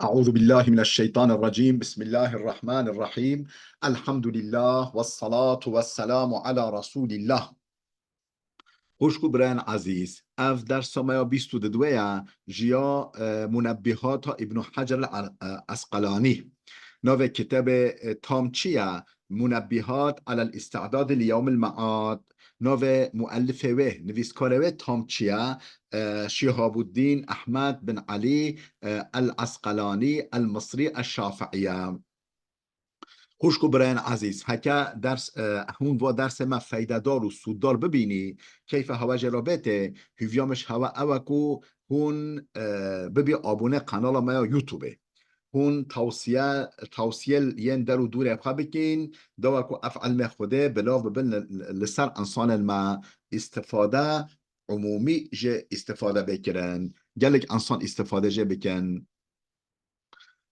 أعوذ بالله من الشيطان الرجيم بسم الله الرحمن الرحيم الحمد لله والصلاة والسلام على رسول الله. خوشکو برن عزیز اف در سامایا 22 جیا منبهات ابن حجر العسقلانی نوع کتاب تام چیه منبهات على الاستعداد ليوم المعاد نوع مؤلف و نویسکار و تام چیه شهاب الدین احمد بن علی العسقلانی المصری الشافعیه. خوشکو برایان عزیز هکا درس هون و درس ما فایده دار و سوددار ببینی کیف هوا جرابته هیویامش هوا اوکو هون ببی آبونه قنال ما یوتیوبه هون توصیه ین در و دور ابخوا بکین دو که افعال خوده بلاو ببین لسر انسان ما استفاده عمومی جه استفاده بکرن گلک انسان استفاده جه بکن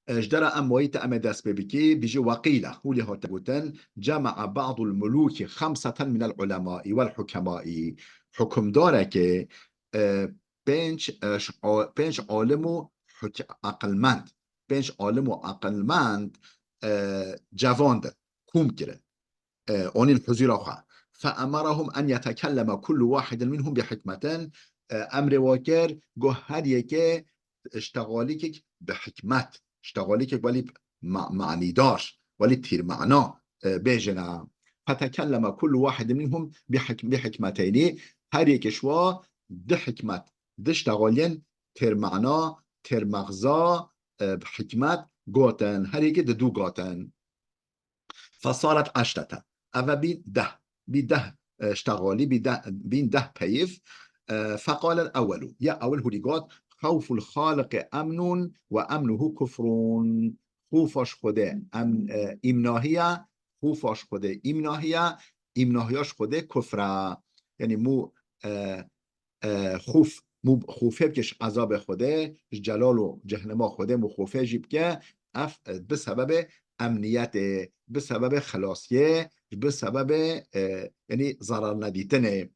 اجدر امويت ام دست ببكي بيجي وقيله هو اللي هو تقولن جمع بعض الملوك 5 من العلماء والحكماء حكم دارك بنش عالم عقلمند بنش عالم عقلمند جواند كوم كره اون الحضور اخا فامرهم ان يتكلم كل واحد منهم بحكمه امر واكر هر یکی اشتغالی که به حکمت اشتغالی که ولی معنی داشت ولی تیر معنا بجنه فتكلم كل واحد منهم بحكمتين هر یکشوا ده حکمت ده اشتغالین تیر معنا تیر مغزا بحکمت گوتن هر یکی ده دو گوتن فصارت 10 او بی ده اشتغالی بین ده پیف فقال الأول يا أول هو خوف الخالق أمن وأمنه كفر خوفش خوده امناهیه خوفش خوده امناهیاش خوده کفره یعنی مو خوفه بکش عذاب خوده جلال و جهنم خوده مو خوفه جیب که به سبب امنیت به سبب خلاصیه به سبب یعنی ضرر ندیدنه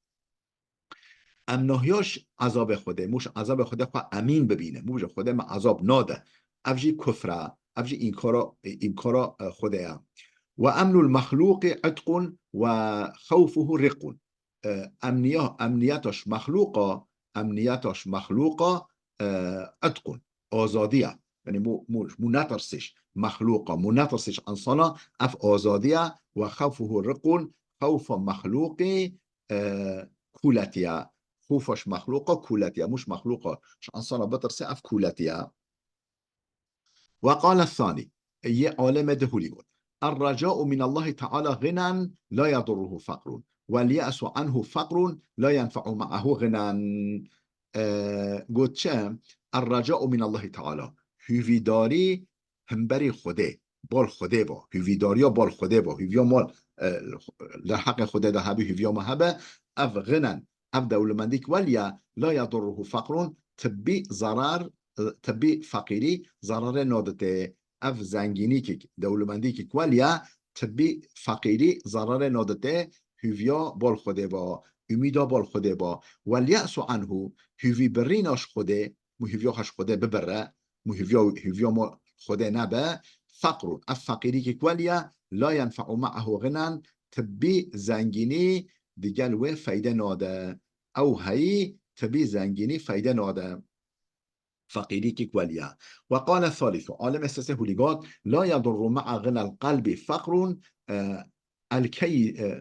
امناهیاش عذاب خوده موش عذاب خوده خواه امین ببینه موش خوده ما عذاب ناده افجی کفره افجی این کارا خوده و امن المخلوق عتق و خوفه رق امنیتش مخلوقا عتق آزادیه یعنی مو نترسش مخلوقا مو نترسش انسانا اف آزادیه و خوفه رق خوف مخلوقی کولتیه خوفش مخلوقه كولتيا مش مخلوقه انسان بترسي اف كولتيا. وقال الثاني ي عالم دهولي يقول الرجاء من الله تعالى غنى لا يضره فقر واليأس عنه فقر لا ينفع معه غنى. قلت چه الرجاء من الله تعالى هویداری همبری خوده بال خوده با هویداری بال خوده با هویا مال لحق خوده ده هبه هویا مهبه اف غنى اف دولمندیک ولیا لا یضره فقر تبی فقیری ضرر نادته اف زنگینی که دولمندی که ولیا تبی فقیری ضرر نادته هویا بال خوده با امیدا بال خوده با والیأس عنه هوی بریناش خوده مو هویاش خوده ببره مو هویا ما خوده نبه فقر اف فقیری که ولیا لا ينفع معه غنى تبی زنگینی دیگل و فایده ناده او هی تبی زنگینی فایده ناده فقیری که ولیا. وقال الثالث عالم اساسه هولیگات لا يضر مع غنى القلب فقر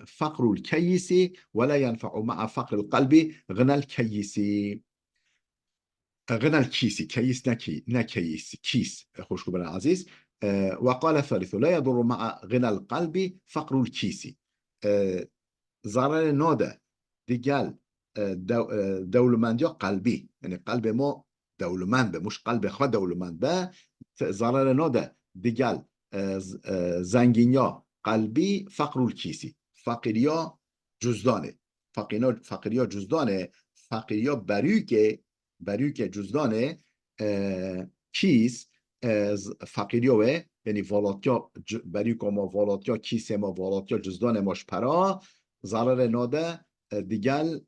فقر الكيس ولا ينفع مع فقر القلب غنى الكيس غنى الكيس كيس نكيس كيس خوشكو بنا عزيز. وقال الثالث لا يضر مع غنى القلب فقر الكيس ضرر ناده دیگل دولمندی قلبی یعنی قلب ما دولمند به مش قلب خود دولمند به ضرر ناده دیگل زنگینیا قلبی فقر الکیسی فقیریا جزدانه فقیریا جزدانه فقیریا بریوک جزدانه کیس فقیریا یعنی والاتیا بریوک ما والاتیا کیس ما والاتیا جزدانه ماش پرا ضرر ناده دیگل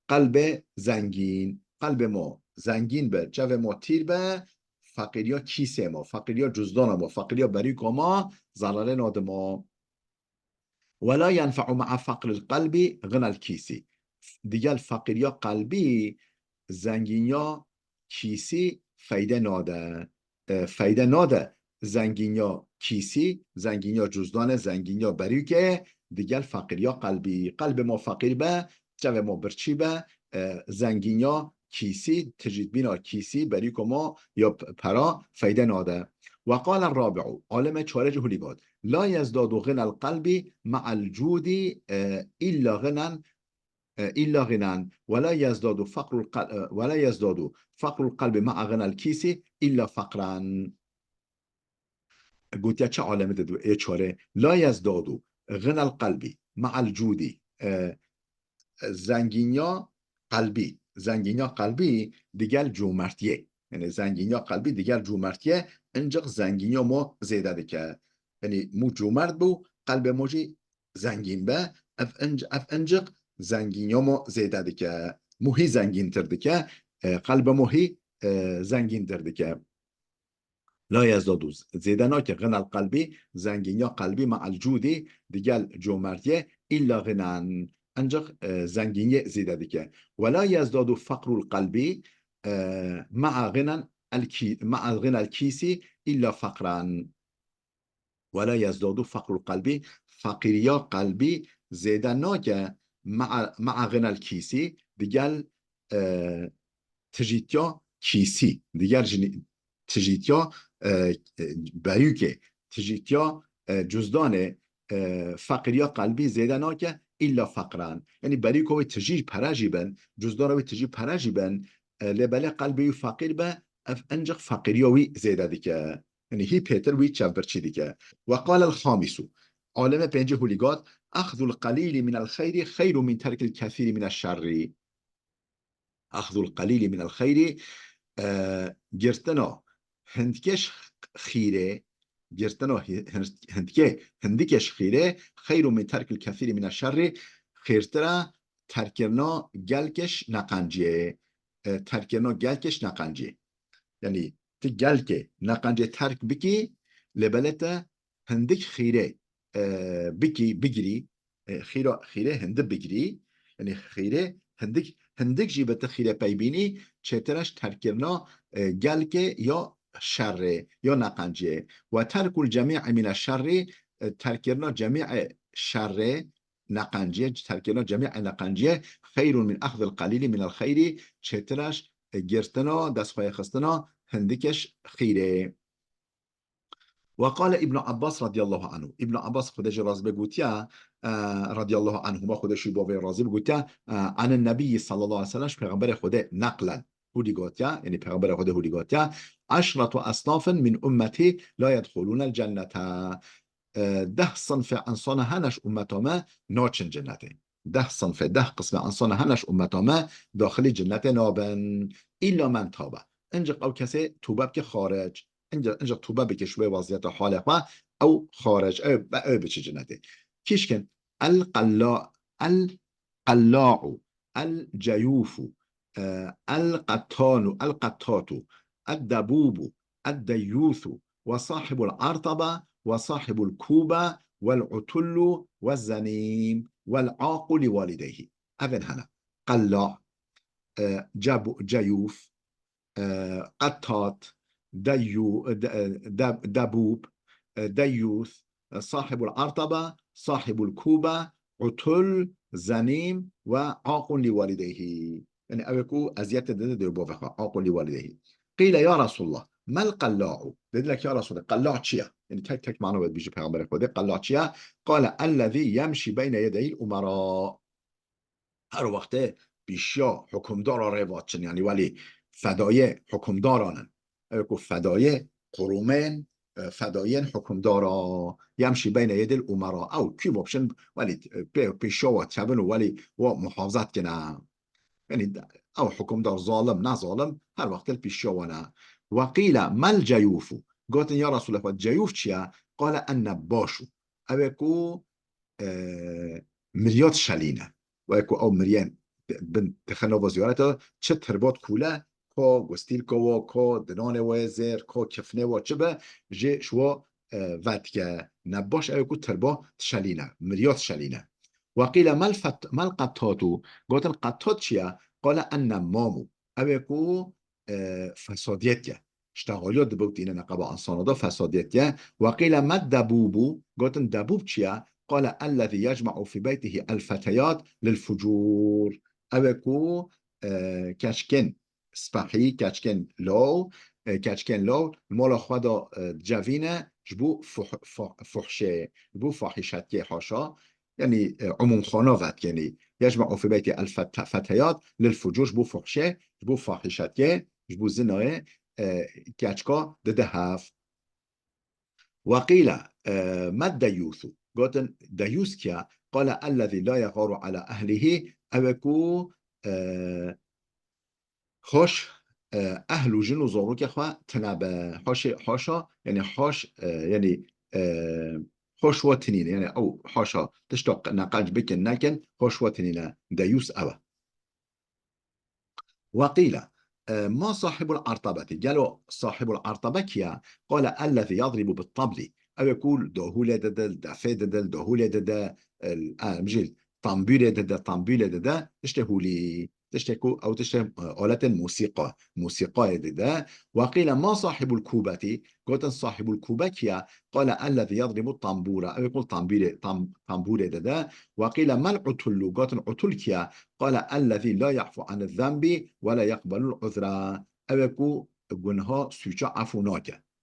قلب زنگین قلب ما زنگین به جو ما تیر به فقیریا کیسه ما، فقیریا جزدان ما، فقیریا بریک ما ضرر ناد ما. ولا ينفع مع فقر القلب غنى الكيسي. دیگر فقیریا قلبی زنگینیا کیسی فایده ناده، فایده ناده زنگینیا کیسی، زنگینیا جزدان، زنگینیا بریکه. دیگر فقیریا قلبی، قلب ما فقیر به جو ما برچی به زنگینیا کیسی تجید بینا کیسی بریکو ما یا پرا فایده ناده. وقال الرابع عالم چارج هلیگاد لا يزداد غنى القلب مع الجود الا غنى إلا غنى ولا يزداد فقر القلب مع غنى الكيس إلا فقرا. قلت يا چه عالمه دو ای چاره لا يزداد غنى القلب مع الجود زنگینیا قلبی دیگر جومرتیه، یعنی زنگینیا قلبی دیگر جومرتیه. انجق زنگینیا ما زیده دیگه، یعنی مو جومرت بو قلب موجی زنگین به اف انجق زنگینیا ما زیده دیگه، موهی زنگین تر دیگه، قلب موهی زنگین تر دیگه. لا يزداد زیدنا که غنى القلبی زنگینیا قلبی مع الجودی دیگر جومرتیه إلا غنى انجق زنگینی زیده دیگه. ولا يزداد فقر القلبی مع غنى الكيسي إلا فقرا. ولا يزداد فقر القلبی فقیریا قلبی زیده ناکه مع غنى الكيسي دیگر تجیتیا کیسی، دیگر تجیتیا بریوکه، تجیتیا جزدان فقیریا قلبی زیده ناکه إلا فقران، یعنی بریوکه وی تجیج پراجی بن جزدان وی تجیج پراجی بن لبله قلبی فقیر به اف انجق فقیریا وی زیده دیگه، یعنی هی پیتر وی چف برچی دیگه. وقال الخامس عالم پنجه هولیگات اخذ القلیل من الخیر خیر من ترک الكثير من الشر. اخذ القلیل من الخیر گرتنا هندکش خیره، گرتنا هندکش خیره خیر من ترک الكثير من الشر، خیرتره ترکرنا گلکش نقنجه، ترکرنا گلکش نقنجه. یعنی تی گلک نقنجه ترک بکی لبلت هندک خیره بکی بگیری، خیره هنده بگیری، یعنی خیره هندک جیبت خیره پیبینی چترش ترکرنا گلک یا شر یا نقنجه. و ترک الجمیع من الشر ترکرنا جمیع شر نقنجه، ترکرنا جمیع نقنجه خیر من اخذ القلیل من الخیر چترش گرتنا دستخواه خستنا هندکش خیره. وقال ابن عباس رضی الله عنه، ابن عباس خودش راز بگوتیا رضی الله عنهما خودشی باوی رازی بگوتیا عن النبی صلی الله علیه وسلم پیغمبر خود نقلا هودی گوتیا، یعنی پیغمبر خود هودی گوتیا عشرة اصناف من امتی لا يدخلون الجنة، 10 صنف انسان هنش امتامه ناچن جنته، 10 صنف 10 قسم انسان هنش امتامه داخل جنت نابن الا من تابه، انجا او کسی توبه که خارج، انجا توبه بکشوه وضعیت حالق ما او خارج او بچه جنته. کشکن القلاع الجیوف القطات الدبوب الديوث وصاحب العرطبة وصاحب الكوبة والعتل والزنيم والعاق لوالديه. أذن هنا قلاع جيوف قطات دبوب ديوث صاحب العرطبة صاحب الكوبة عتل زنيم وعاق لوالديه، يعني أبيكو أزيادة دي بوفقا عاق لوالديه. قيل يا رسول الله ما القلاع؟ dedi لك يا رسول الله قلاع چیه؟ يعني تك تك معنى باید بیشه پیغمبر خدا قلاع چیه؟ قال الذي يمشي بين يدي الامراء، هر وقته بیشیا حکمدار رواتچن، یعنی ولی فدای حکمدارانن، اگه فدای قرومن فداین حکمدارا یمشی بین ید الامراء او کی باشن ولی پیشا و تبن ولی و محافظت کنه، یعنی او حکمدار ظالم نه ظالم هر وقت پیشا و نه. و قیل مل جیوف، گفتن یا رسول الله جیوف چیه؟ قال ان باشو اوکو مریات شلینه و اکو او مریان بن تخنا و زیارتا چه تربات کوله کو گستیل کو دنانه و زیر کو کفنه و چه به جه شو ودگه نباش او کو تربا تشلینه مریات شلینه وقيل ما القطات قلت القطات چیه قال النمام او کو فسادیت اشتغالیات دبوت اینه نقبا انسان دا فسادیت وقيل ما الدبوب قلت الدبوب چیه قال الذي يجمع في بيته الفتيات للفجور او کو کچکن سپحی کچکن لو مالا خدا جوینه جبو فحشه جبو فاحشت حاشا يعني عموم خانوات يعني يجمع في بيت الفتيات للفجور جبو فحشه جبو فاحشت جبو زناه كاتشكا دهف وقيل ما الديوث قلت ديوث كيا قال الذي لا يغار على أهله أبكو خوش اهل و جن و زارو که خواه تنبه حاشا يعني حاش يعني خوش و تنين يعني او حاشا تشتاق نقاج بكن نكن خوش و تنين ديوس اوه وقيل ما صاحب العرطبة قالوا صاحب العرطبة كيا قال الذي يضرب بالطبل او يقول دهولة ددل دفه ددل دهولة ددل مجيل طنبولة ددل طنبولة ددل تشتهولي تشتكو او تشته آلة موسيقى دده وقيل ما صاحب الكوبة قلت صاحب الكوبة كيا قال الذي يضرب الطنبورة او يقول طنبولة دده وقيل ما العتل قلت العتل كيا قال الذي لا يعفو عن الذنب ولا يقبل العذر او يقول گنها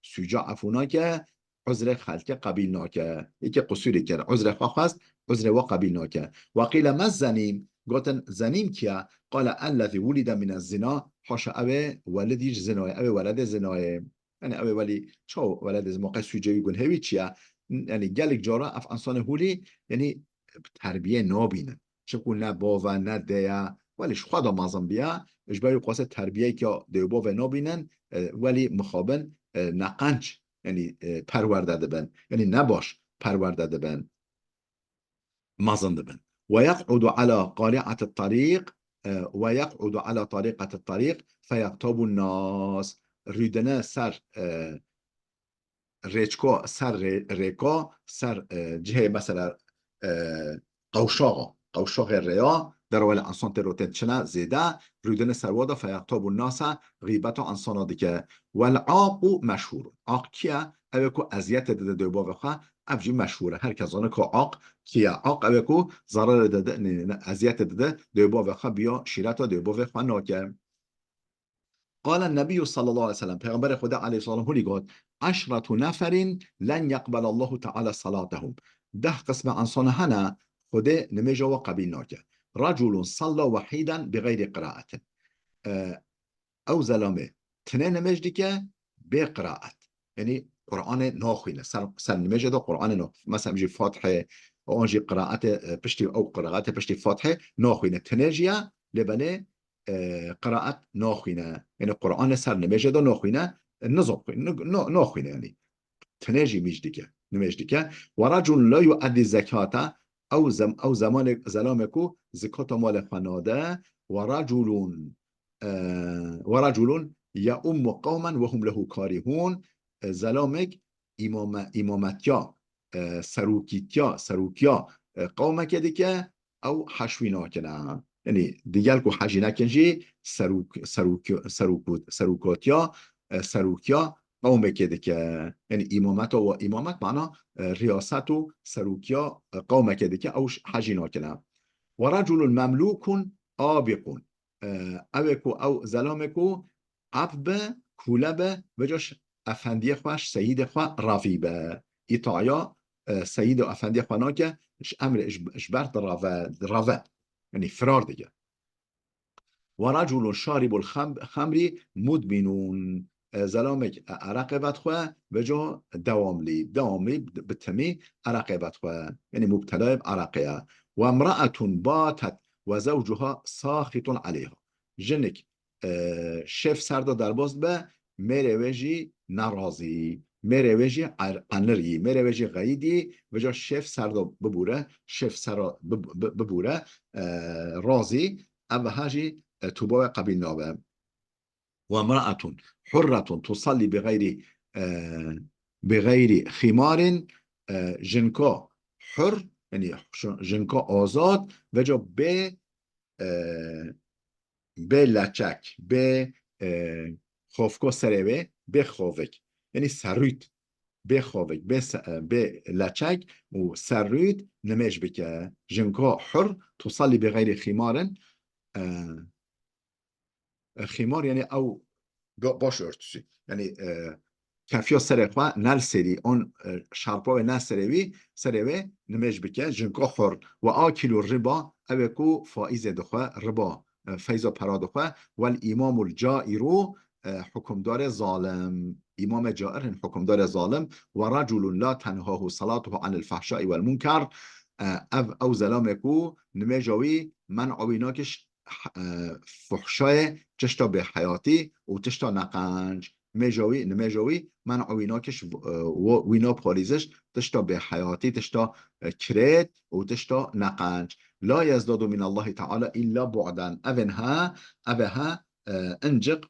سوجا عفوناکه عذر خلق قبیل ناکه یکی قصوری کرد عذر خواه هست عذر و قبیل ناکه وقیل ما الزنیم گوتن زنیم کیا قال الذي ولد من الزنا حاشا اوه ولدیش زنای اوه ولد زنای یعنی اوه ولی چو ولد از موقع سوجه گنه هوی چیه یعنی گلک جارا اف انسان هولی یعنی تربیه نابینه چکو نه باوه نه دیا ولیش خدا مازم بیا اجباری قاسه تربیه که دیو باوه نابینن ولی مخابن نقنج یعنی پرورده دبن یعنی نباش پرورده دبن مازن دبن ويقعد على قارعة الطريق ويقعد على طريقة الطريق فيغتاب الناس ريدنا سر ريچكو سر ريكا سر جهه مثلا قوشاق الريا در اول انسان تروتن چنه زیده رودن سروادا فیغتاب الناس غیبت انسان دیگه والعاق مشهور عاق کیه اوه که ازیت داده دوبا بخواه افجی مشهوره هر کسانه که عاق کیه عاق اوه که ضرر داده ازیت داده دوبا بخواه بیا شیرت دوبا بخواه ناکه قال النبي صلى الله عليه وسلم پیغمبر خدا علیه السلام هلی گفت 10 نفر لن يقبل الله تعالى صلاتهم 10 قسم انسان هنه خدا نمیجه و قبیل ناکه رجل صلى وحيدا بغير قراءة او زلامه تنه نمیجدی که به قراءت یعنی قرآن ناخوینه سر نمیجه دا قرآن ناخوینه مثلا بجی فاتحه آنجی قراءت پشتی او قراءت پشتی فاتحه ناخوینه تنجیه لبنه قراءت ناخوینه یعنی قرآن سر نمیجه دا ناخوینه ناخوینه یعنی تنجی میجدی که نمیجدی که و رجل لا يؤدي الزکاة او زمان زلامکو زکات مال خناده و رجل یؤم قوما وهم له کارهون زلامک امامتیا سروکیا قومک دیگه او حشوی ناکنه یعنی دیگر که حجی نکنجی سروکیا قومه که دیگه یعنی امامت و امامت معنا ریاست و سروکیا قومه که دیگه او حجی ناکنه و رجل مملوک آبقون او زلامکو عبب کولبه وجاش افندی خوش سید خواه رفیبه ایتایا سید و افندی خواه ناکه امر اشبرت روه یعنی فرار دیگه و رجل شارب الخمری مدمنون زلامک عرق بدخواه و جا دواملی بتمی عرق بدخواه یعنی مبتلای عرقه و امرأتون باتت و زوجها ساخط علیها جنک شف سردا در باز به میره وجی نرازی میره وجی قنری میره وجی غیدی و جا شف سردا ببوره شف سردا ببوره رازی او هجی توبا قبیل نابه وامرأة حرة تصلي بغير خمار جنكا حر یعنی جنکا آزاد و جا به لچک به خوفکا سروه به خوفک یعنی سرویت به خوفک به لچک و سرویت نمیش بکه جنکا حر تصلي بغير خمار خمار یعنی او باش örtüsü yani kafya serekva nel seri on şarpa ve nel serevi نمج بکه جنکا حر و آکل الربا اوکو فائز دخواه ربا فیضا پرا دخواه والامام الجائر حکمدار ظالم امام جائر حکمدار ظالم و رجل لا تنهاه صلاته عن الفحشاء والمنکر او ظلامکو نمجاوی من عویناکش فحشای تشتا به حیاتی و تشتا نقنج نمجاوی من عویناکش وینا پاریزش تشتا به حیاتی تشتا کرد و تشتا نقنج لا يزداد من الله تعالى إلا بعدا اوها انجق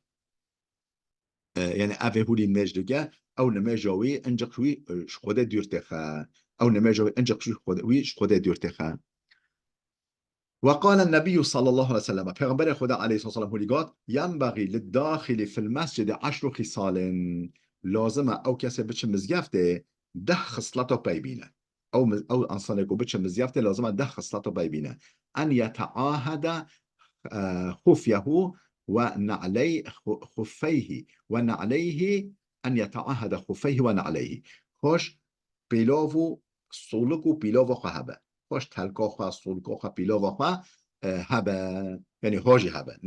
يعني اوه هولی مجدگه او نمجاوی انجق شوی خود دیرتخه او نمجاوی انجق شوی خود دیرتخه وقال النبي صلى الله عليه وسلم پیغمبر خدا علیه السلام هلیگات ينبغي للداخل في المسجد 10 خصال لازمه او کسی بچه مزگفته 10 خصلت رو ببینه او انسان کو بچه مزگفته لازمه 10 خصلت رو ببینه ان يتعاهد خفيه ونعليه خفيه ونعليه ان يتعاهد خفيه ونعليه خوش پیلاو سولک و پیلاو خواهبه خوش تلکا خواه سولکا خواه پیلاو خواه هبه یعنی هاجی هبه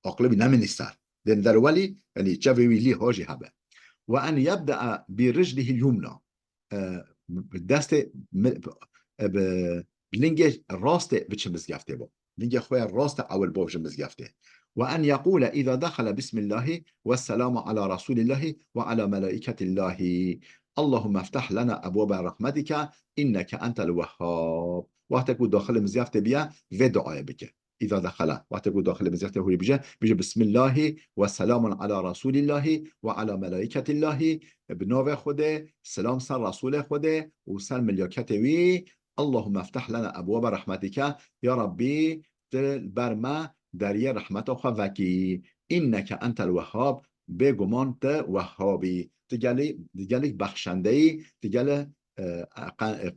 اقلبی نمینی سر دن در ولی یعنی جوی ویلی هاجی هبه و ان یبدأ برجله الیمنا دست لنگ راست بچه مزگفته با لنگ خواه راست اول با بچه مزگفته و ان یقول اذا دخل بسم الله والسلام على رسول الله وعلى ملائكة الله اللهم افتح لنا ابواب رحمتك انك انت الوهاب وقتی که داخل مزگفته بیا و دعای بکه اذا دخل وقتی که داخل مزگفته هوی بجه بسم الله و سلام علی رسول الله و علی ملائکت الله بنوع خوده سلام سر رسول خوده و سر ملیاکت وی اللهم افتح لنا ابواب رحمتك یا ربی بر ما دریه رحمت خو وکی انک انت الوهاب بگمان ته وهابی دیگلی بخشنده ای دیگل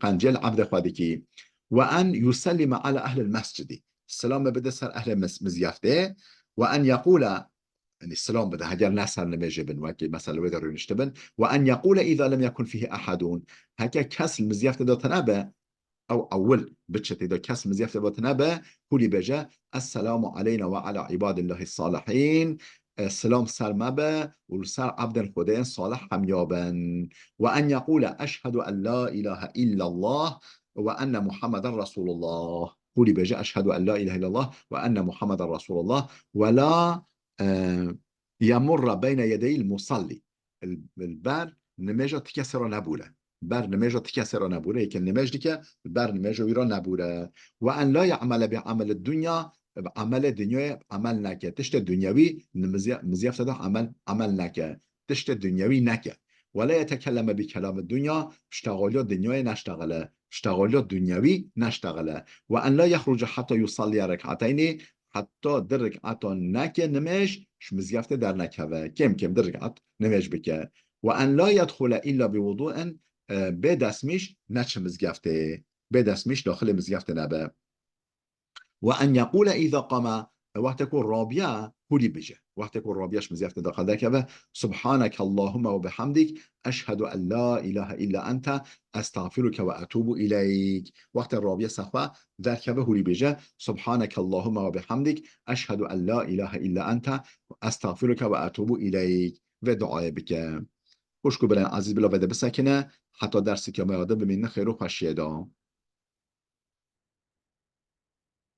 قنجل عبد خودی کی و ان یسلم علی اهل المسجد السلام بده سر اهل مزیفته و ان یقول يعني السلام بده هجر نسر نمجي بن وكي مثلا ويدر ينشتبن وان يقول اذا لم يكن فيه احد هكا كسل مزيفته دو تنابه او اول بتشت اذا كسل مزيفته دو تنابه كولي بجا السلام علينا وعلى عباد الله الصالحين السلام سر مبه والسر عبد خدين صالح هم يابن وان يقول اشهد ان لا اله الا الله وان محمد رسول الله قولي بجا اشهد ان لا اله الا الله وان محمد رسول الله ولا يمر بين يدي المصلي البر نمجا تكسر نبوله بر نمجا تكسر نبوله يكن نمج ديك البر نمجا ويرا نبوله وان لا يعمل بعمل الدنيا عمل الدنيا عمل نكه تشت الدنيوي مزيف تدا عمل نكه تشت الدنيوي نكه ولا يتكلم بكلام الدنيا اشتغال الدنيا نشتغله اشتغال الدنيوي نشتغله وان لا يخرج حتى يصلي ركعتين حتی در رکعت نکه نمش مزگفته در نکوه کم در رکعت نمش بکه و ان لا يدخل الا بوضوء به دستمیش نچه مزگفته به دستمیش داخل مزگفته نبه و ان یقول اذا قام وقت که رابیه هولی بجه وقت که رابیهش مزگفته داخل دکوه سبحانك اللهم و بحمدك اشهد ان لا اله الا انت استغفرك و اتوب الیک وقت رابیه سخوه در کبه هولی بجه سبحانك اللهم و بحمدك اشهد ان لا اله الا انت استغفرك و اتوب الیک و دعای بکه خوشکو برن عزیز بلا وده بسکنه حتی درسی که میاده بمینه خیر و خوشیه دا